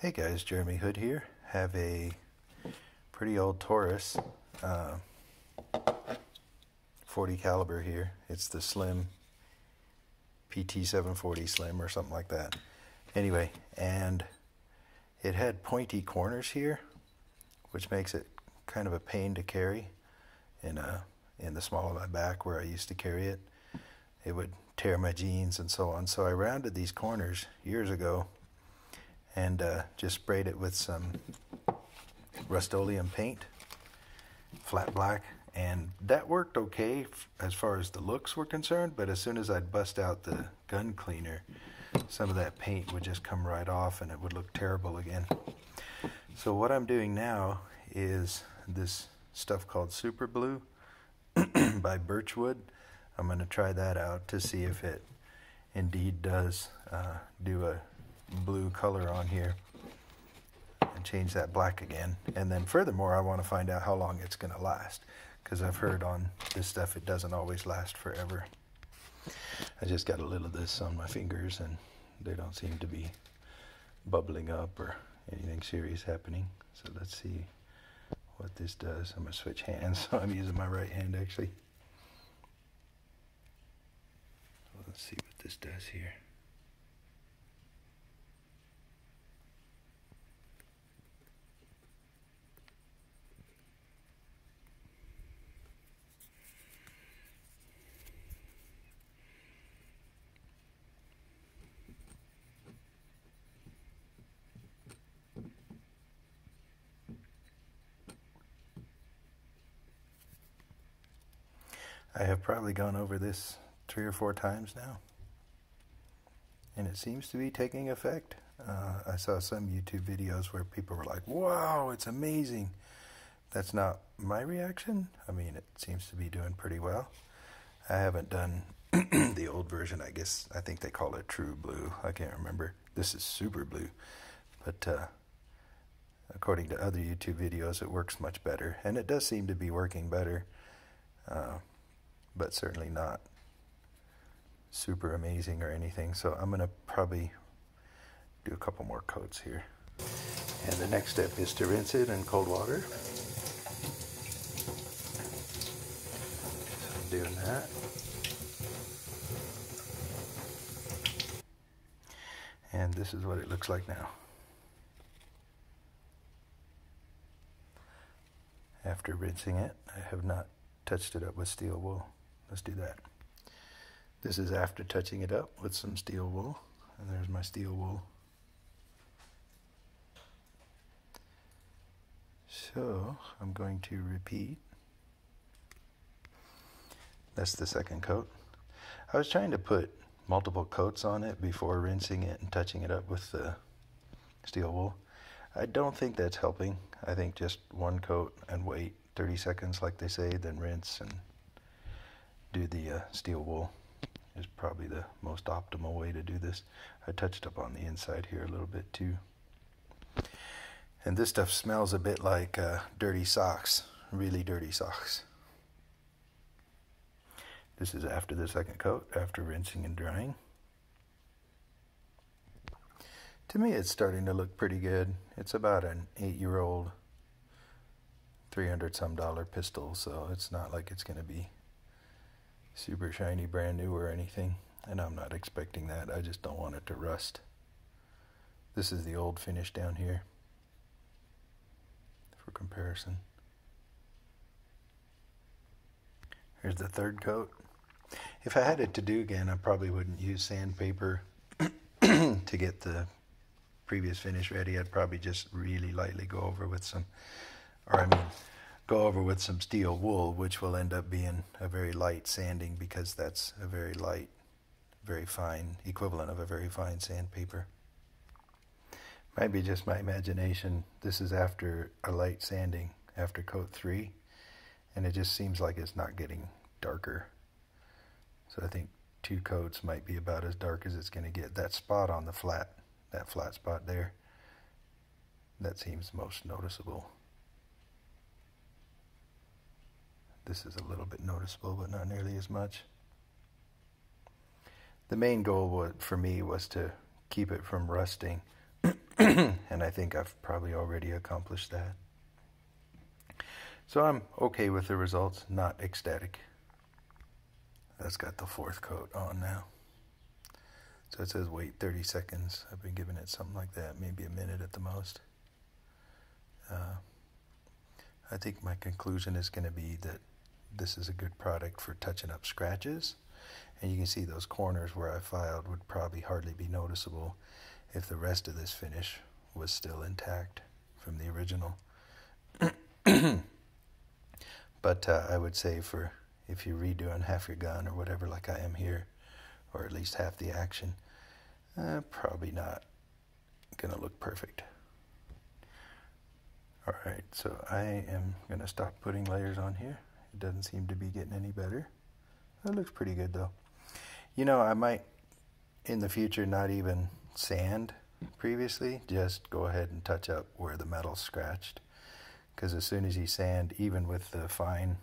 Hey guys, Jeremy Hood here. Have a pretty old Taurus, 40 caliber here. It's the Slim PT 740 Slim or something like that. Anyway, and it had pointy corners here, which makes it kind of a pain to carry in the small of my back where I used to carry it. It would tear my jeans and so on. So I rounded these corners years ago and just sprayed it with some Rust-Oleum paint, flat black, and that worked okay as far as the looks were concerned, but as soon as I'd bust out the gun cleaner, some of that paint would just come right off and it would look terrible again. So what I'm doing now is this stuff called Super Blue by Birchwood. I'm going to try that out to see if it indeed does do a blue color on here and change that black again. And then furthermore, I want to find out how long it's going to last, because I've heard on this stuff it doesn't always last forever. I just got a little of this on my fingers and they don't seem to be bubbling up or anything serious happening. So let's see what this does. I'm going to switch hands, so I'm using my right hand actually. Let's see what this does here. I have probably gone over this 3 or 4 times now, and it seems to be taking effect. I saw some YouTube videos where people were like, wow, it's amazing. That's not my reaction. I mean, it seems to be doing pretty well. I haven't done the old version. I think they call it True Blue. I can't remember. This is Super Blue, but according to other YouTube videos, it works much better, and it does seem to be working better, but certainly not super amazing or anything. So I'm going to probably do a couple more coats here. And the next step is to rinse it in cold water. So I'm doing that. And this is what it looks like now, after rinsing it. I have not touched it up with steel wool. Let's do that. This is after touching it up with some steel wool. And there's my steel wool. So I'm going to repeat. That's the second coat. I was trying to put multiple coats on it before rinsing it and touching it up with the steel wool. I don't think that's helping. I think just one coat and wait 30 seconds like they say, then rinse and do the steel wool is probably the most optimal way to do this. I touched up on the inside here a little bit too. And this stuff smells a bit like dirty socks, really dirty socks. This is after the second coat, after rinsing and drying. To me, it's starting to look pretty good. It's about an 8-year-old, $300-some pistol, so it's not like it's going to be super shiny, brand new or anything. And I'm not expecting that. I just don't want it to rust. This is the old finish down here for comparison. Here's the third coat. If I had it to do again, I probably wouldn't use sandpaper to get the previous finish ready. I'd probably just really lightly go over with some, go over with some steel wool, which will end up being a very light sanding, because that's a very light, very fine equivalent of a very fine sandpaper. Might be just my imagination. This is after a light sanding, after coat 3, and it just seems like it's not getting darker. So I think 2 coats might be about as dark as it's going to get. That spot on the flat, that flat spot there, that seems most noticeable. This is a little bit noticeable, but not nearly as much. The main goal for me was to keep it from rusting And I think I've probably already accomplished that. So I'm okay with the results, not ecstatic. That's got the fourth coat on now. So it says wait 30 seconds. I've been giving it something like that, maybe a minute at the most. I think my conclusion is going to be that this is a good product for touching up scratches. And you can see those corners where I filed would probably hardly be noticeable if the rest of this finish was still intact from the original. But I would say for if you're redoing half your gun or whatever like I am here, or at least half the action, probably not going to look perfect. Alright, so I am going to stop putting layers on here. It doesn't seem to be getting any better. That looks pretty good though. You know, I might in the future not even sand previously, just go ahead and touch up where the metal's scratched. Because as soon as you sand, even with the fine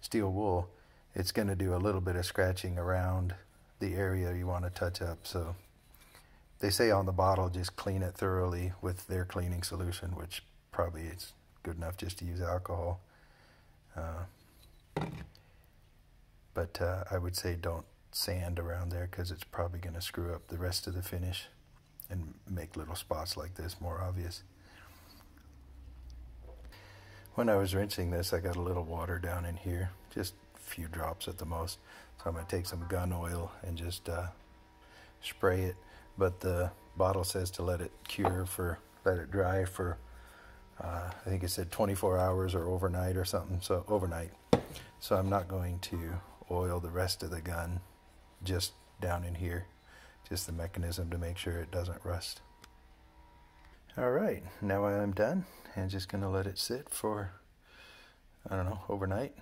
steel wool, it's going to do a little bit of scratching around the area you want to touch up. So they say on the bottle just clean it thoroughly with their cleaning solution, which probably is good enough just to use alcohol. But I would say don't sand around there because it's probably going to screw up the rest of the finish and make little spots like this more obvious. When I was rinsing this, I got a little water down in here, just a few drops at the most. So I'm going to take some gun oil and just spray it. But the bottle says to let it dry for, I think it said 24 hours or overnight or something, so overnight. So I'm not going to oil the rest of the gun, just down in here, just the mechanism to make sure it doesn't rust. Alright, now I'm done and just going to let it sit for, I don't know, overnight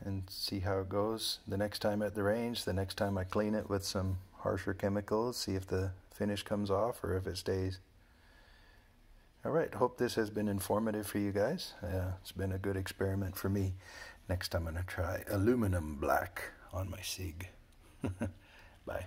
and see how it goes the next time at the range, the next time I clean it with some harsher chemicals, see if the finish comes off or if it stays. Alright, hope this has been informative for you guys. It's been a good experiment for me. Next I'm going to try aluminum black on my SIG. Bye.